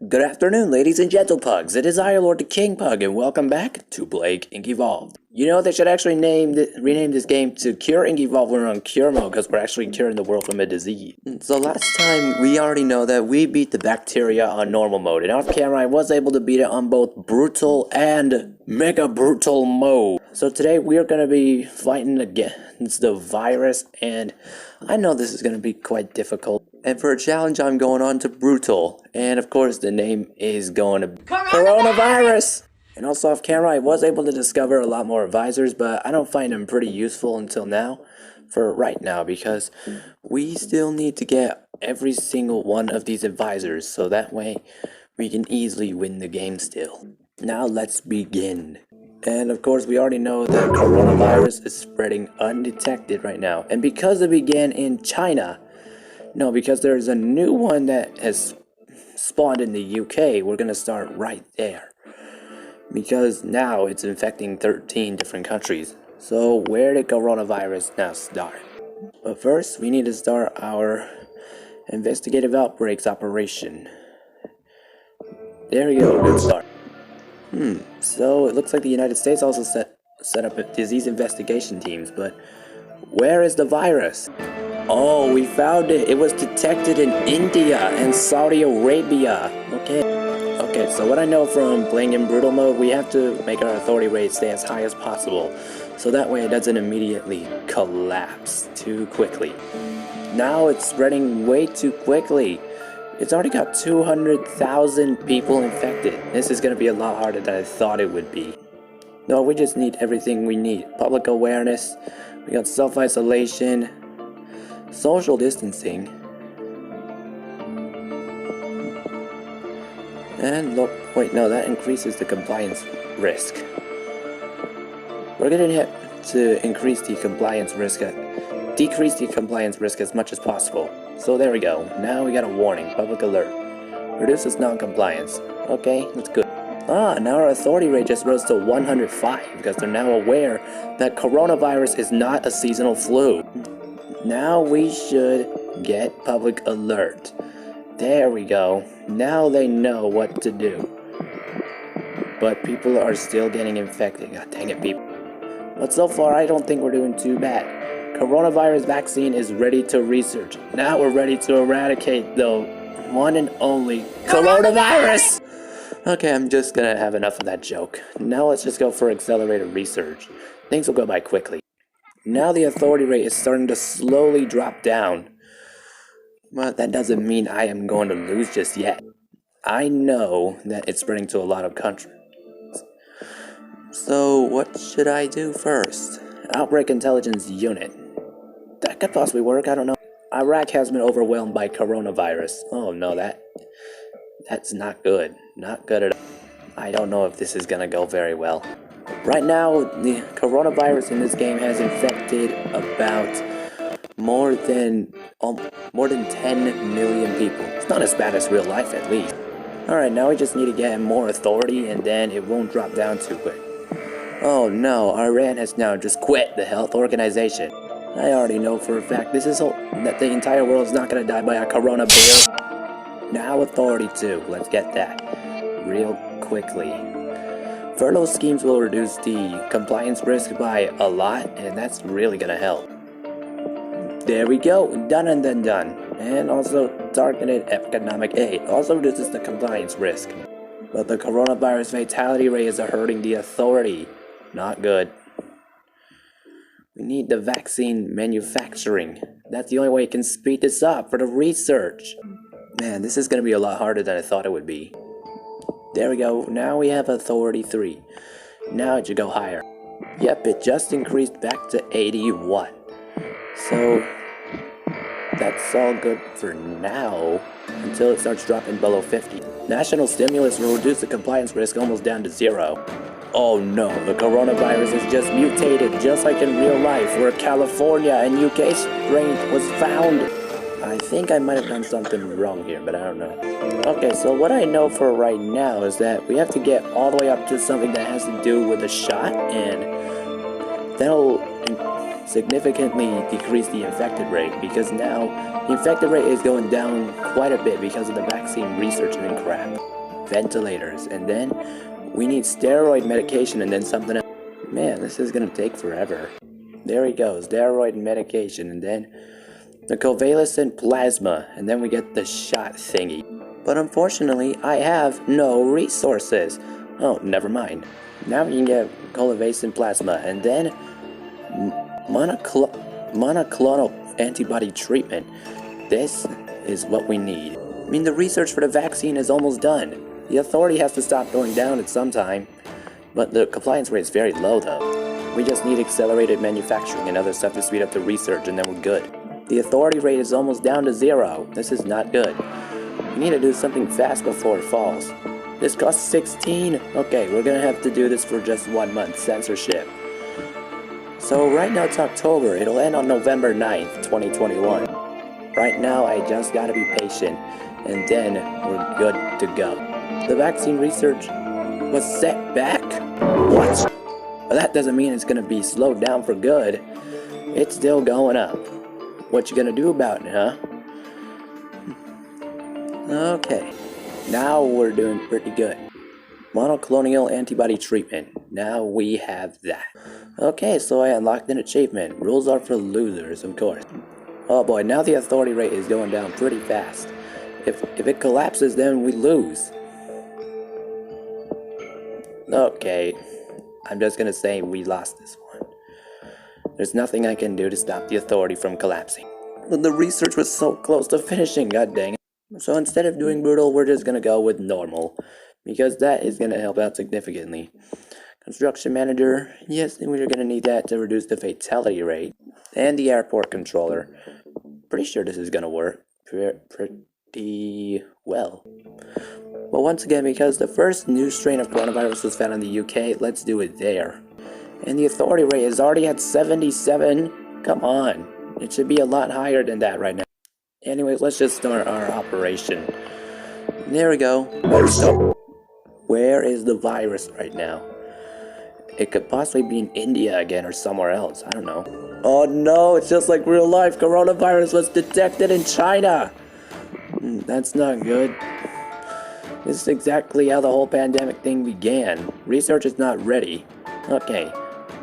Good afternoon, ladies and gentlepugs. It is I, Lord the King Pug, and welcome back to Plague Inc. Evolved. You know, they should actually rename this game to Cure Inc. Evolved when we're on Cure mode, because we're actually curing the world from a disease. So last time, we already know that we beat the bacteria on normal mode, and off camera I was able to beat it on both brutal and mega brutal mode. So today we are going to be fighting against the virus, and I know this is going to be quite difficult. And for a challenge, I'm going on to brutal, and of course the name is going to coronavirus. And also off camera, I was able to discover a lot more advisors, but I don't find them pretty useful until now, for right now, because we still need to get every single one of these advisors, so that way we can easily win the game still. Now let's begin. And of course, we already know that coronavirus is spreading undetected right now, and because it began in China, no, because there's a new one that has spawned in the UK, we're gonna start right there. Because now it's infecting 13 different countries. So where did coronavirus now start? But first, we need to start our investigative outbreaks operation. There we go, good start. So it looks like the United States also set up disease investigation teams, but where is the virus? Oh, we found it. It was detected in India and Saudi Arabia. Okay, so what I know from playing in brutal mode, we have to make our authority rate stay as high as possible, so that way it doesn't immediately collapse too quickly. Now it's spreading way too quickly. It's already got 200,000 people infected. This is going to be a lot harder than I thought it would be. No, we just need everything we need. Public awareness, we got self-isolation, social distancing, and look, wait, no, that increases the compliance risk. We're gonna have to increase the compliance risk, decrease the compliance risk as much as possible. So there we go. Now we got a warning, public alert. Reduces non-compliance. Okay, that's good. Now our authority rate just rose to 105 because they're now aware that coronavirus is not a seasonal flu. Now we should get public alert. There we go. Now they know what to do. But people are still getting infected. God dang it, people. But so far, I don't think we're doing too bad. Coronavirus vaccine is ready to research. Now we're ready to eradicate the one and only coronavirus! Okay, I'm just gonna have enough of that joke. Now let's just go for accelerated research. Things will go by quickly. Now the authority rate is starting to slowly drop down. But that doesn't mean I am going to lose just yet. I know that it's spreading to a lot of countries. So what should I do first? Outbreak Intelligence Unit. That could possibly work, I don't know. Iraq has been overwhelmed by coronavirus. Oh no, that's not good. Not good at all. I don't know if this is gonna go very well. Right now, the coronavirus in this game has infected about more than 10 million people. It's not as bad as real life, at least. Alright, now we just need to get more authority, and then it won't drop down too quick. Oh no, Iran has now just quit the health organization. I already know for a fact that the entire world is not going to die by a coronavirus. Now authority too, let's get that real quickly. Furlough schemes will reduce the compliance risk by a lot, and that's really going to help. There we go, done and then done. And also targeted economic aid also reduces the compliance risk. But the coronavirus fatality rate is hurting the authority. Not good. We need the vaccine manufacturing. That's the only way we can speed this up for the research. Man, this is going to be a lot harder than I thought it would be. There we go, now we have authority 3. Now it should go higher. Yep, it just increased back to 81. So that's all good for now, until it starts dropping below 50. National stimulus will reduce the compliance risk almost down to 0. Oh no, the coronavirus has just mutated, just like in real life, where California and UK strain was found. I think I might have done something wrong here, but I don't know. Okay, so what I know for right now is that we have to get all the way up to something that has to do with a shot, and that'll significantly decrease the infected rate, because now the infected rate is going down quite a bit because of the vaccine research and crap. Ventilators, and then we need steroid medication, and then something else. Man, this is gonna take forever. There he goes, steroid medication, and then the covalescent plasma, and then we get the shot thingy. But unfortunately, I have no resources. Oh, never mind. Now we can get covalescent plasma, and then monoclonal antibody treatment. This is what we need. I mean, the research for the vaccine is almost done. The authority has to stop going down at some time, but the compliance rate is very low though. We just need accelerated manufacturing and other stuff to speed up the research, and then we're good. The authority rate is almost down to 0. This is not good. We need to do something fast before it falls. This costs 16. Okay, we're gonna have to do this for just 1 month. Censorship. So right now it's October. It'll end on November 9th, 2021. Right now I just gotta be patient, and then we're good to go. The vaccine research was set back? What? Well, that doesn't mean it's gonna be slowed down for good. It's still going up. What you gonna do about it, huh? Okay, now we're doing pretty good. Monoclonal antibody treatment. Now we have that. Okay, so I unlocked an achievement. Rules are for losers, of course. Oh boy, now the authority rate is going down pretty fast. If it collapses, then we lose. Okay, I'm just gonna say we lost this one. There's nothing I can do to stop the authority from collapsing. But the research was so close to finishing, god dang it. So instead of doing brutal, we're just gonna go with normal, because that is gonna help out significantly. Construction manager, yes, we're gonna need that to reduce the fatality rate. And the airport controller. Pretty sure this is gonna work pretty well. But once again, because the first new strain of coronavirus was found in the UK, let's do it there. And the authority rate is already at 77. Come on, it should be a lot higher than that right now. Anyways, let's just start our operation. There we go. Where is the virus right now? It could possibly be in India again or somewhere else. I don't know. Oh no, it's just like real life. Coronavirus was detected in China. That's not good. This is exactly how the whole pandemic thing began. Research is not ready. Okay,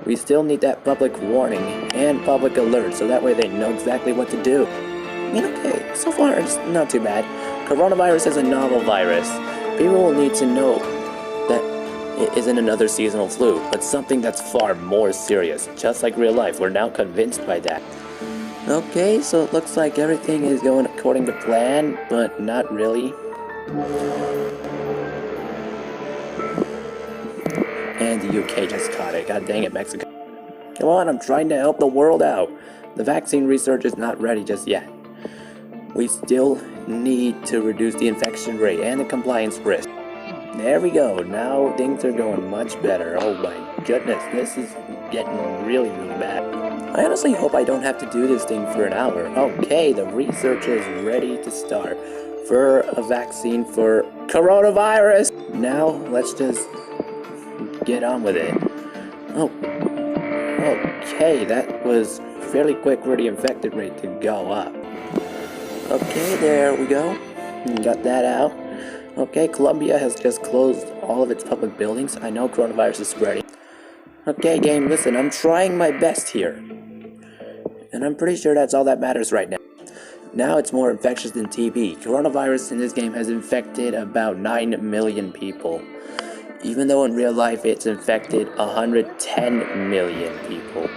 we still need that public warning and public alert so that way they know exactly what to do. I mean, okay, so far it's not too bad. Coronavirus is a novel virus. People will need to know that it isn't another seasonal flu, but something that's far more serious. Just like real life, we're now convinced by that. Okay, so it looks like everything is going according to plan, but not really. And the UK just caught it. God dang it, Mexico. Come on, I'm trying to help the world out. The vaccine research is not ready just yet. We still need to reduce the infection rate and the compliance risk. There we go. Now things are going much better. Oh my goodness, this is getting really, really bad. I honestly hope I don't have to do this thing for an hour. Okay, the research is ready to start for a vaccine for coronavirus. Now let's just get on with it. Oh, okay, that was fairly quick for the infected rate to go up. Okay, there we go. Got that out. Okay, Colombia has just closed all of its public buildings. I know coronavirus is spreading. Okay, game, listen, I'm trying my best here. And I'm pretty sure that's all that matters right now. Now it's more infectious than TB. Coronavirus in this game has infected about 9 million people. Even though in real life it's infected 110 million people.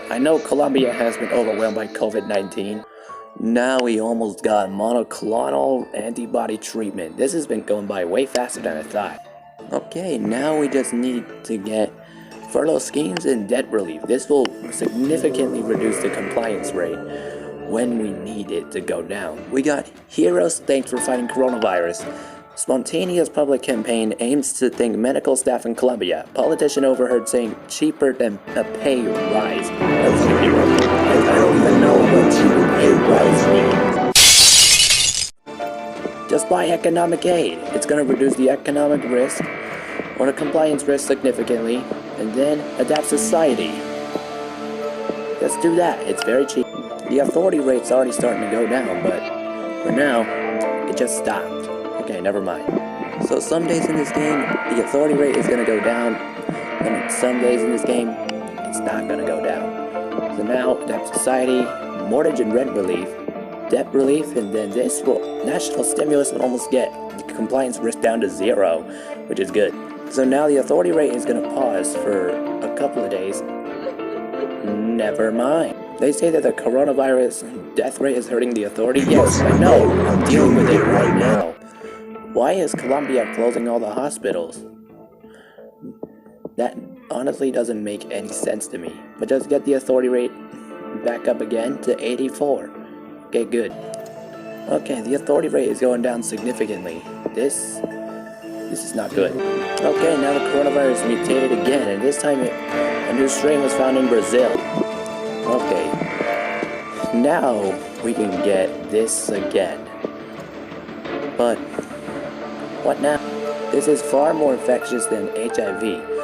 I know Colombia has been overwhelmed by COVID-19. Now we almost got monoclonal antibody treatment. This has been going by way faster than I thought. Okay, now we just need to get furlough schemes and debt relief. This will significantly reduce the compliance rate when we need it to go down. We got Heroes Thanks for Fighting Coronavirus. Spontaneous public campaign aims to thank medical staff in Colombia. Politician overheard saying cheaper than a pay rise. I don't even know what cheaper pay rise means. Just buy economic aid. It's going to reduce the economic risk or the compliance risk significantly, and then adapt society. Just do that. It's very cheap. The authority rate's already starting to go down, but for now, it just stopped. Okay, never mind. So some days in this game, the authority rate is going to go down, and some days in this game, it's not going to go down. So now, adapt society, mortgage and rent relief, debt relief, and then this will, national stimulus will almost get the compliance risk down to 0, which is good. So now the authority rate is going to pause for a couple of days. Never mind. They say that the coronavirus death rate is hurting the authority. Yes, I know. I'm dealing with it right now. Why is Colombia closing all the hospitals? That honestly doesn't make any sense to me. But just get the authority rate back up again to 84. Okay, good. Okay, the authority rate is going down significantly. This is not good. Okay, now the coronavirus mutated again, and this time a new strain was found in Brazil. Okay, now we can get this again. But what now? This is far more infectious than HIV.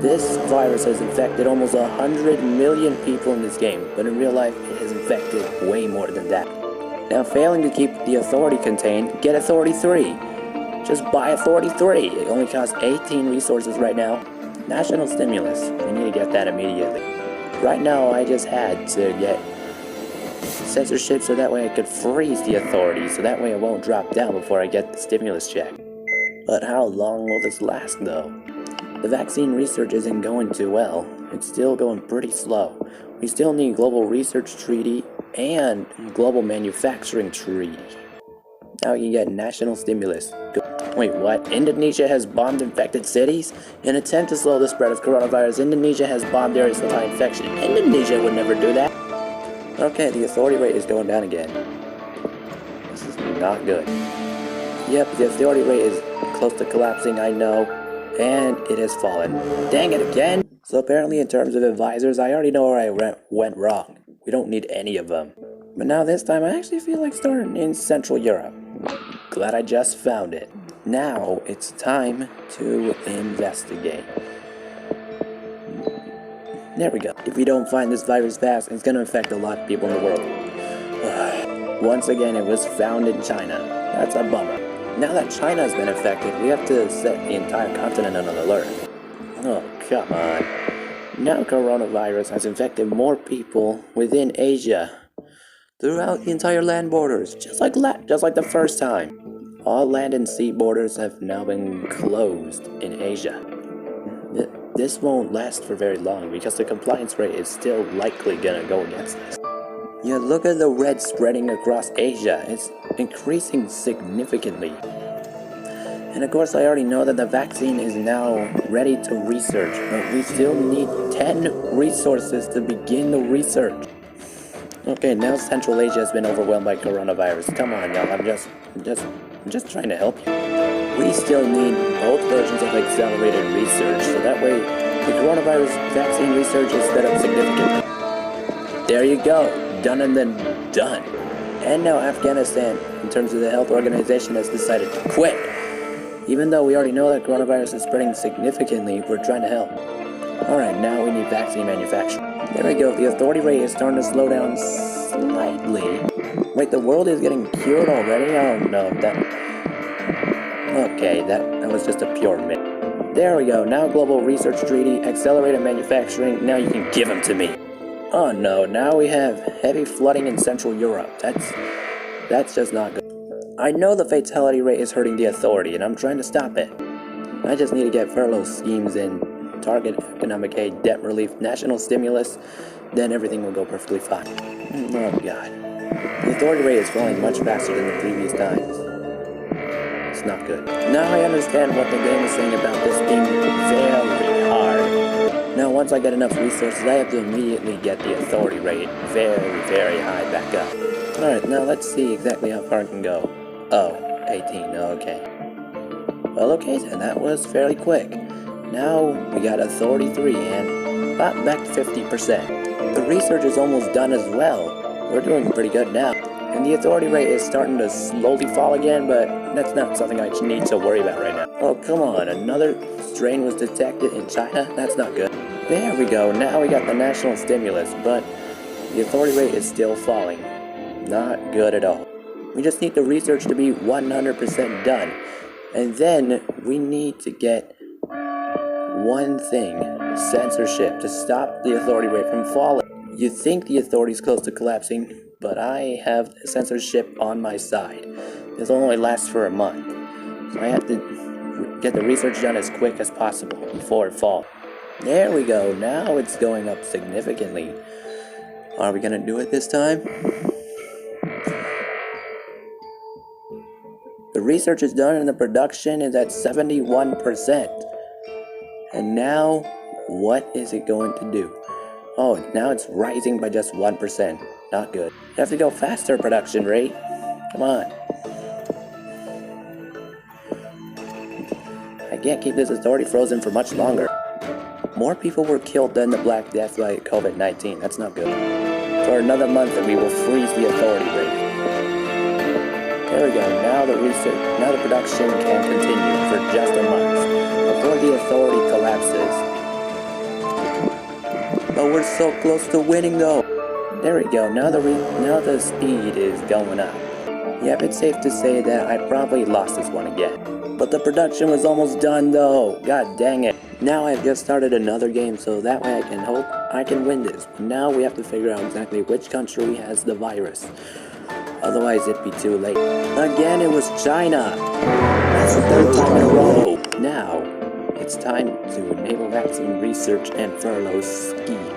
This virus has infected almost 100 million people in this game, but in real life it has infected way more than that. Now, failing to keep the authority contained, get authority 3. Just buy authority 3. It only costs 18 resources right now. National stimulus. We need to get that immediately. Right now, I just had to get censorship so that way I could freeze the authority, so that way it won't drop down before I get the stimulus check. But how long will this last, though? The vaccine research isn't going too well. It's still going pretty slow. We still need global research treaty and global manufacturing treaty. Now you can get national stimulus. Wait, what? Indonesia has bombed infected cities? In an attempt to slow the spread of coronavirus, Indonesia has bombed areas with high infection. Indonesia would never do that. Okay, the authority rate is going down again. This is not good. Yep, the authority rate is close to collapsing, I know. And it has fallen. Dang it again! So apparently in terms of advisors, I already know where I went wrong. We don't need any of them. But now this time I actually feel like starting in Central Europe. Glad I just found it. Now it's time to investigate. There we go. If we don't find this virus fast, it's going to affect a lot of people in the world. Once again, it was found in China. That's a bummer. Now that China has been affected, we have to set the entire continent on alert. Oh, come on. Now coronavirus has infected more people within Asia. Throughout the entire land borders, just like the first time. All land and sea borders have now been closed in Asia. This won't last for very long because the compliance rate is still likely gonna go against us. Yeah, look at the red spreading across Asia. It's increasing significantly. And of course, I already know that the vaccine is now ready to research, but we still need 10 resources to begin the research. Okay, now Central Asia has been overwhelmed by coronavirus. Come on, y'all. I'm just trying to help you. We still need both versions of accelerated research, so that way the coronavirus vaccine research is sped up significantly. There you go. Done and then done. And now Afghanistan, in terms of the health organization, has decided to quit. Even though we already know that coronavirus is spreading significantly, we're trying to help. Alright, now we need vaccine manufacturing. There we go, the authority rate is starting to slow down slightly. Wait, the world is getting cured already? Oh no, okay, that was just a pure myth. There we go, now global research treaty, accelerated manufacturing, now you can give them to me. Oh no, now we have heavy flooding in Central Europe. That's just not good. I know the fatality rate is hurting the authority, and I'm trying to stop it. I just need to get furlough schemes in, target economic aid, debt relief, national stimulus, then everything will go perfectly fine. Oh god. The authority rate is falling much faster than the previous times. It's not good. Now I understand what the game is saying about this being very hard. Now once I get enough resources, I have to immediately get the authority rate very, very high back up. Alright, now let's see exactly how far I can go. Oh, 18, okay. Well, okay then, that was fairly quick. Now we got authority 3 and back to 50%. The research is almost done as well. We're doing pretty good now. And the authority rate is starting to slowly fall again, but that's not something I need to worry about right now. Oh, come on, another strain was detected in China? That's not good. There we go, now we got the national stimulus, but the authority rate is still falling. Not good at all. We just need the research to be 100% done. And then we need to get one thing, censorship, to stop the authority rate from falling. You think the authority's close to collapsing, but I have censorship on my side. This will only last for a month. So I have to get the research done as quick as possible before it falls. There we go, now it's going up significantly. Are we gonna do it this time? The research is done and the production is at 71%. And now, what is it going to do? Oh, now it's rising by just 1%. Not good. You have to go faster, production rate. Come on. I can't keep this authority frozen for much longer. More people were killed than the Black Death by COVID-19. That's not good. For another month, and we will freeze the authority rate. There we go. Now the production can continue for just a month before the authority collapses. But we're so close to winning, though. There we go. Now the speed is going up. Yep, it's safe to say that I probably lost this one again. But the production was almost done, though. God dang it. Now I've just started another game, so that way I can hope I can win this. But now we have to figure out exactly which country has the virus. Otherwise it'd be too late. Again, it was China. That's the third time in a row. Now, it's time to enable vaccine research and furlough schemes.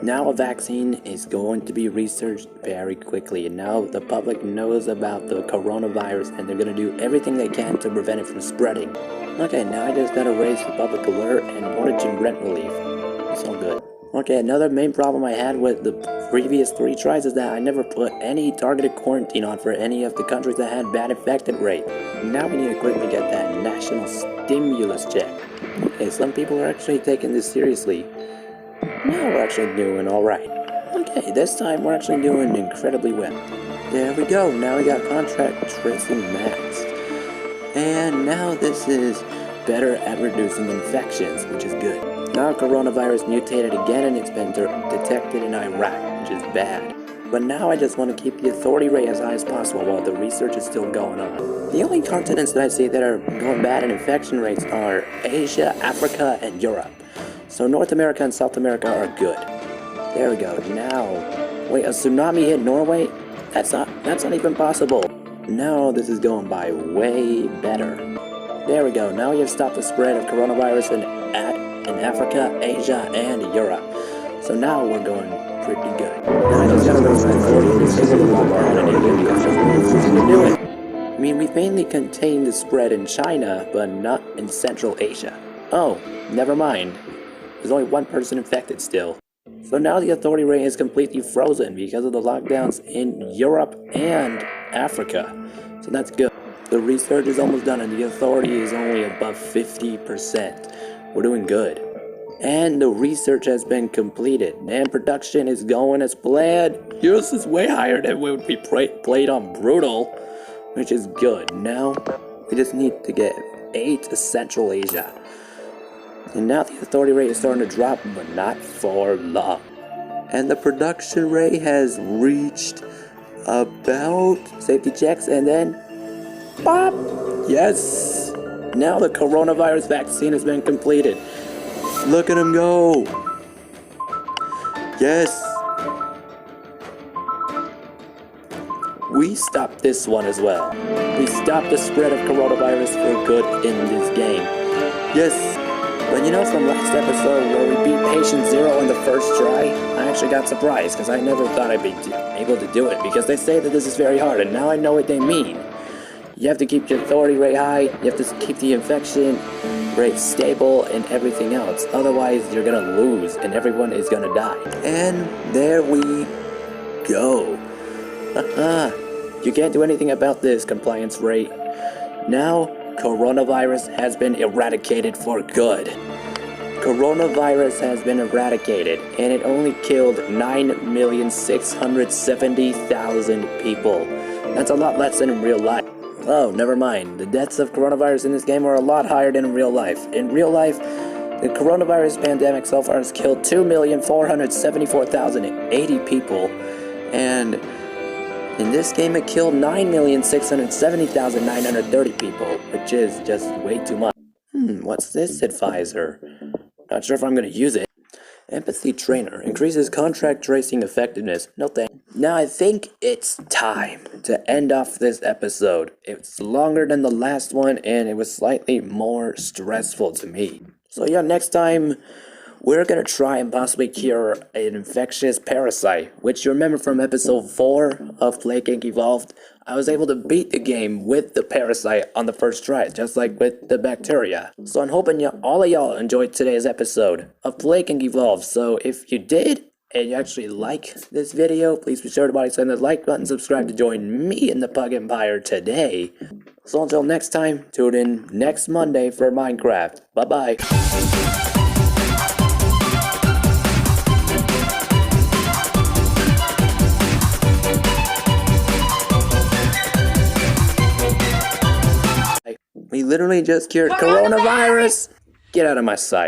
Now a vaccine is going to be researched very quickly, and now the public knows about the coronavirus and they're going to do everything they can to prevent it from spreading. Okay, now I just gotta raise the public alert and mortgage and rent relief. It's all good. Okay, another main problem I had with the previous 3 tries is that I never put any targeted quarantine on for any of the countries that had bad infected rate. Now we need to quickly get that national stimulus check. Okay, some people are actually taking this seriously. Now we're actually doing alright. Okay, this time we're actually doing incredibly well. There we go, now we got contract tracing max. And now this is better at reducing infections, which is good. Now coronavirus mutated again and it's been detected in Iraq, which is bad. But now I just want to keep the authority rate as high as possible while the research is still going on. The only continents that I see that are going bad in infection rates are Asia, Africa, and Europe. So North America and South America are good. There we go. Now, wait, a tsunami hit Norway? That's not even possible. Now this is going by way better. There we go. Now we have stopped the spread of coronavirus in Africa, Asia, and Europe. So now we're going pretty good. Now I just gotta raise my authority and disable the lockdown in India because there's no reason to do it. I mean, we've mainly contained the spread in China, but not in Central Asia. Oh, never mind. There's only 1 person infected still. So now the authority rate is completely frozen because of the lockdowns in Europe and Africa. So that's good. The research is almost done and the authority is only above 50%. We're doing good. And the research has been completed and production is going as planned. Yours is way higher than what would be played on Brutal, which is good. Now we just need to get 8 to Central Asia. And now the authority rate is starting to drop, but not for long. And the production rate has reached about safety checks and then pop! Yes! Now the coronavirus vaccine has been completed. Look at him go! Yes! We stopped this one as well. We stopped the spread of coronavirus for good in this game. Yes! But you know, from last episode where we beat Patient Zero on the first try, I actually got surprised because I never thought I'd be able to do it because they say that this is very hard and now I know what they mean. You have to keep your authority rate high, you have to keep the infection rate stable and everything else. Otherwise, you're gonna lose and everyone is gonna die. And there we go. You can't do anything about this compliance rate. Now, coronavirus has been eradicated for good. coronavirus has been eradicated, and it only killed 9,670,000 people. That's a lot less than in real life. Oh, never mind. The deaths of coronavirus in this game are a lot higher than in real life. In real life, the coronavirus pandemic so far has killed 2,474,080 people, and in this game it killed 9,670,930 people, which is just way too much. What's this advisor? Not sure if I'm gonna use it. Empathy trainer increases contract tracing effectiveness. No thanks. Now I think it's time to end off this episode. It's longer than the last one, and it was slightly more stressful to me. So yeah, next time we're gonna try and possibly cure an infectious parasite, which you remember from episode 4 of Plague Inc. Evolved. I was able to beat the game with the parasite on the first try, just like with the bacteria. So I'm hoping all of y'all enjoyed today's episode of Plague Inc. Evolved. So if you did, and you actually like this video, please be sure to hit the like button, subscribe to join me in the Pug Empire today. So until next time, tune in next Monday for Minecraft. Bye-bye. We literally just cured coronavirus. Get out of my sight.